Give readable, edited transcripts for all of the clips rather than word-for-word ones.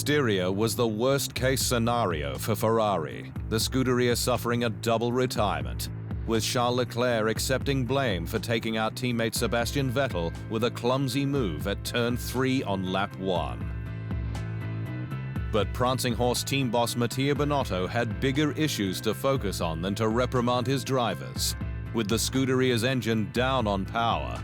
Styria was the worst-case scenario for Ferrari, the Scuderia suffering a double retirement, with Charles Leclerc accepting blame for taking out teammate Sebastian Vettel with a clumsy move at turn 3 on lap 1. But Prancing Horse team boss Mattia Binotto had bigger issues to focus on than to reprimand his drivers, with the Scuderia's engine down on power.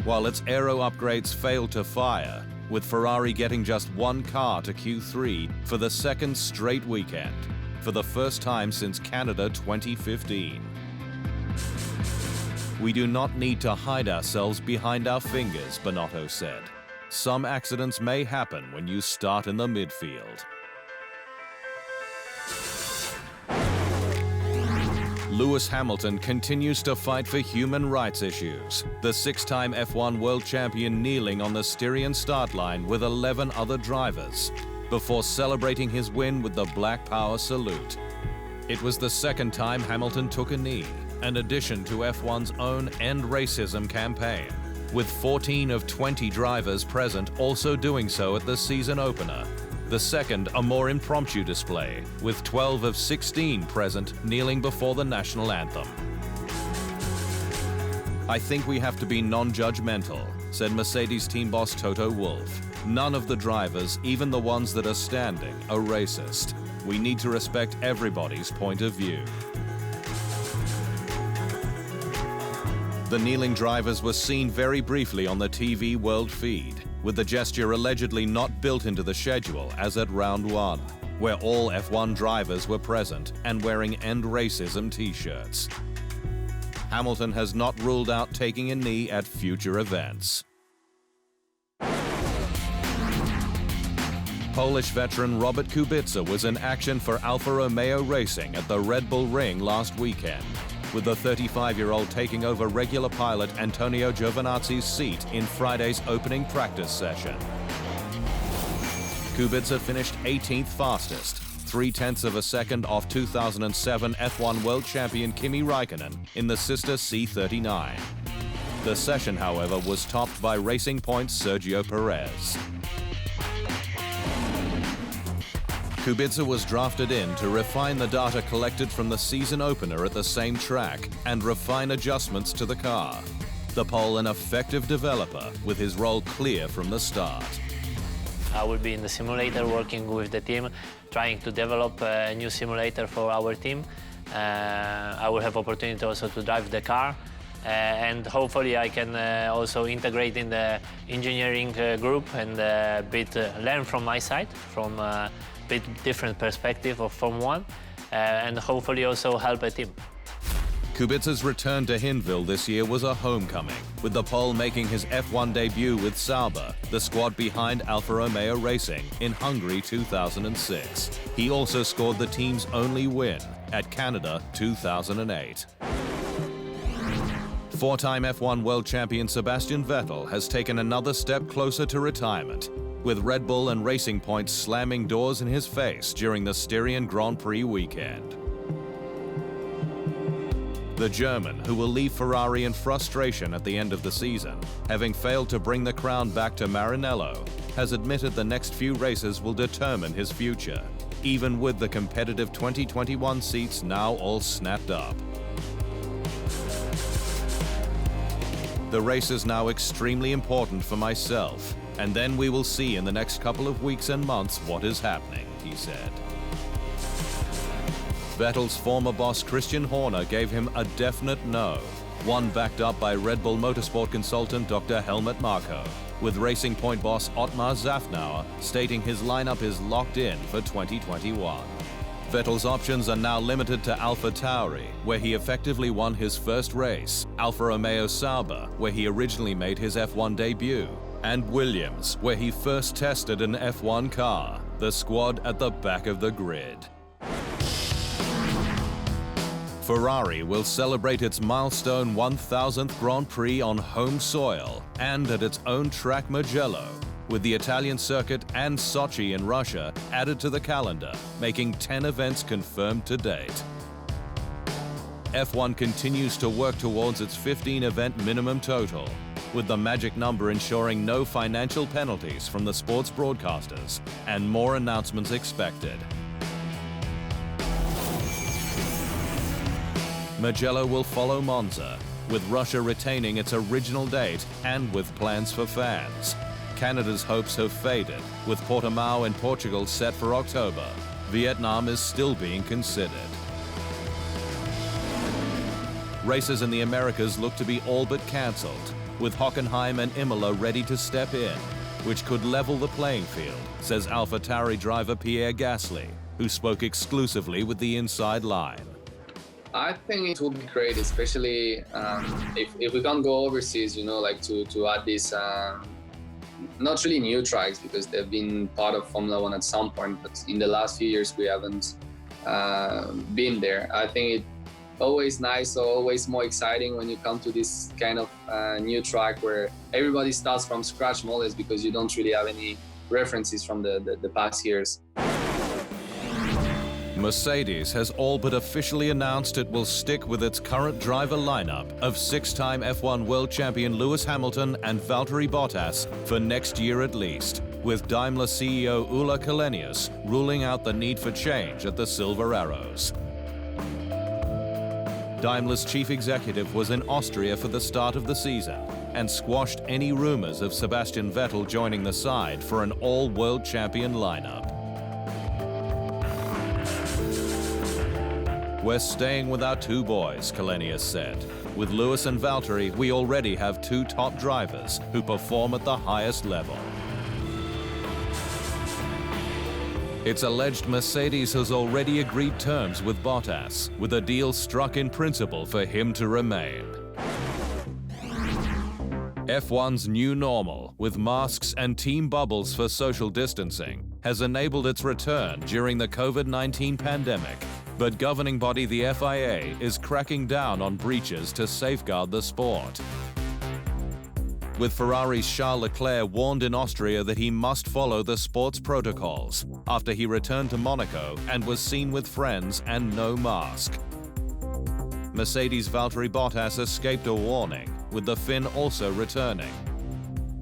While its aero upgrades failed to fire, with Ferrari getting just one car to Q3 for the second straight weekend, for the first time since Canada 2015. We do not need to hide ourselves behind our fingers, Binotto said. Some accidents may happen when you start in the midfield. Lewis Hamilton continues to fight for human rights issues, the six-time F1 world champion kneeling on the Styrian start line with 11 other drivers, before celebrating his win with the Black Power salute. It was the second time Hamilton took a knee, an addition to F1's own End Racism campaign, with 14 of 20 drivers present also doing so at the season opener. The second, a more impromptu display, with 12 of 16 present kneeling before the national anthem. "I think we have to be non-judgmental," said Mercedes team boss Toto Wolff. "None of the drivers, even the ones that are standing, are racist. We need to respect everybody's point of view." The kneeling drivers were seen very briefly on the TV world feed, with the gesture allegedly not built into the schedule as at round 1, where all F1 drivers were present and wearing End Racism t-shirts. Hamilton has not ruled out taking a knee at future events. Polish veteran Robert Kubica was in action for Alfa Romeo Racing at the Red Bull Ring last weekend, with the 35-year-old taking over regular pilot Antonio Giovinazzi's seat in Friday's opening practice session. Kubica finished 18th fastest, 0.3 of a second off 2007 F1 world champion Kimi Räikkönen in the sister C39. The session, however, was topped by Racing Point's Sergio Perez. Kubica was drafted in to refine the data collected from the season opener at the same track and refine adjustments to the car. The Pole an effective developer, with his role clear from the start. I will be in the simulator working with the team, trying to develop a new simulator for our team. I will have opportunity also to drive the car, and hopefully I can also integrate in the engineering group and learn from my side, from bit different perspective of Formula 1, and hopefully also help a team. Kubica's return to Hinwil this year was a homecoming, with the Pole making his F1 debut with Sauber, the squad behind Alfa Romeo Racing, in Hungary 2006. He also scored the team's only win at Canada 2008. Four-time F1 world champion Sebastian Vettel has taken another step closer to retirement, with Red Bull and Racing Point slamming doors in his face during the Styrian Grand Prix weekend. The German, who will leave Ferrari in frustration at the end of the season, having failed to bring the crown back to Maranello, has admitted the next few races will determine his future, even with the competitive 2021 seats now all snapped up. "The race is now extremely important for myself, and then we will see in the next couple of weeks and months what is happening," he said. Vettel's former boss Christian Horner gave him a definite no, one backed up by Red Bull motorsport consultant Dr. Helmut Marko, with Racing Point boss Ottmar Safnauer stating his lineup is locked in for 2021. Vettel's options are now limited to AlphaTauri, where he effectively won his first race, Alfa Romeo Sauber, where he originally made his F1 debut, and Williams, where he first tested an F1 car, the squad at the back of the grid. Ferrari will celebrate its milestone 1000th Grand Prix on home soil and at its own track Mugello, with the Italian circuit and Sochi in Russia added to the calendar, making 10 events confirmed to date. F1 continues to work towards its 15-event minimum total, with the magic number ensuring no financial penalties from the sports broadcasters, and more announcements expected. Mugello will follow Monza, with Russia retaining its original date and with plans for fans. Canada's hopes have faded, with Portimao in Portugal set for October. Vietnam is still being considered. Races in the Americas look to be all but cancelled, with Hockenheim and Imola ready to step in, which could level the playing field, says AlphaTauri driver Pierre Gasly, who spoke exclusively with the Inside Line. I think it would be great, especially if we can go overseas, you know, like to add this, not really new tracks because they've been part of Formula One at some point, but in the last few years we haven't been there. I think it's always nice or always more exciting when you come to this kind of new track where everybody starts from scratch more or less because you don't really have any references from the past years. Mercedes has all but officially announced it will stick with its current driver lineup of six-time F1 world champion Lewis Hamilton and Valtteri Bottas for next year at least, with Daimler CEO Ola Källenius ruling out the need for change at the Silver Arrows. Daimler's chief executive was in Austria for the start of the season and squashed any rumors of Sebastian Vettel joining the side for an all-world champion lineup. "We're staying with our two boys," Källenius said. "With Lewis and Valtteri, we already have two top drivers who perform at the highest level." It's alleged Mercedes has already agreed terms with Bottas, with a deal struck in principle for him to remain. F1's new normal, with masks and team bubbles for social distancing, has enabled its return during the COVID-19 pandemic. But governing body the FIA is cracking down on breaches to safeguard the sport. With Ferrari's Charles Leclerc warned in Austria that he must follow the sport's protocols after he returned to Monaco and was seen with friends and no mask. Mercedes' Valtteri Bottas escaped a warning, with the Finn also returning,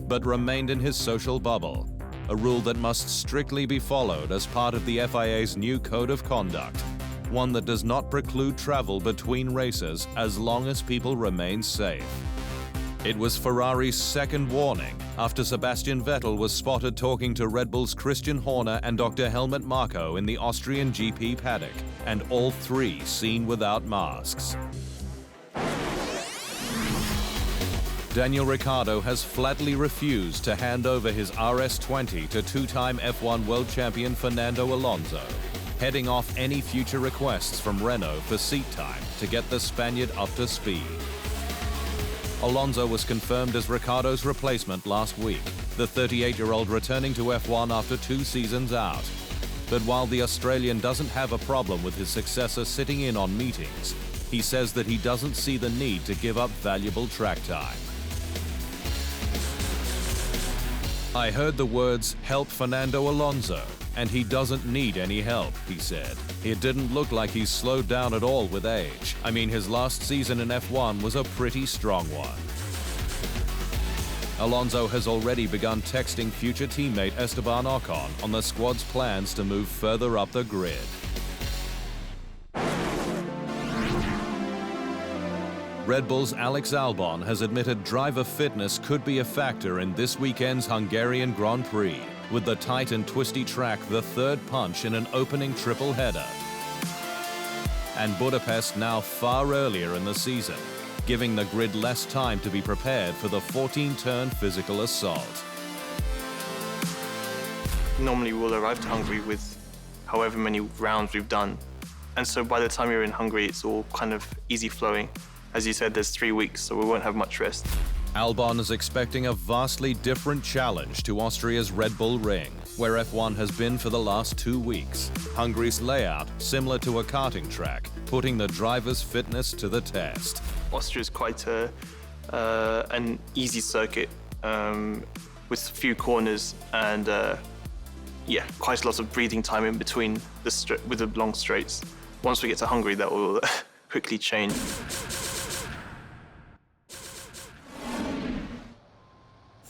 but remained in his social bubble, a rule that must strictly be followed as part of the FIA's new code of conduct, one that does not preclude travel between races as long as people remain safe. It was Ferrari's second warning after Sebastian Vettel was spotted talking to Red Bull's Christian Horner and Dr. Helmut Marko in the Austrian GP paddock, and all three seen without masks. Daniel Ricciardo has flatly refused to hand over his RS20 to two-time F1 world champion Fernando Alonso, heading off any future requests from Renault for seat time to get the Spaniard up to speed. Alonso was confirmed as Ricciardo's replacement last week, the 38-year-old returning to F1 after 2 seasons out. But while the Australian doesn't have a problem with his successor sitting in on meetings, he says that he doesn't see the need to give up valuable track time. "I heard the words, 'help Fernando Alonso,' and he doesn't need any help," he said. "It didn't look like he's slowed down at all with age. I mean, his last season in F1 was a pretty strong one." Alonso has already begun texting future teammate Esteban Ocon on the squad's plans to move further up the grid. Red Bull's Alex Albon has admitted driver fitness could be a factor in this weekend's Hungarian Grand Prix, with the tight and twisty track the third punch in an opening triple header. And Budapest now far earlier in the season, giving the grid less time to be prepared for the 14-turn physical assault. Normally we'll arrive to Hungary with however many rounds we've done. And so by the time you're in Hungary, it's all kind of easy flowing. As you said, there's 3 weeks, so we won't have much rest. Albon is expecting a vastly different challenge to Austria's Red Bull Ring, where F1 has been for the last 2 weeks. Hungary's layout, similar to a karting track, putting the driver's fitness to the test. Austria is quite an easy circuit with few corners and quite a lot of breathing time in between with the long straights. Once we get to Hungary, that will quickly change.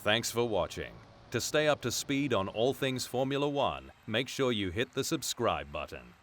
Thanks for watching. To stay up to speed on all things Formula One, make sure you hit the subscribe button.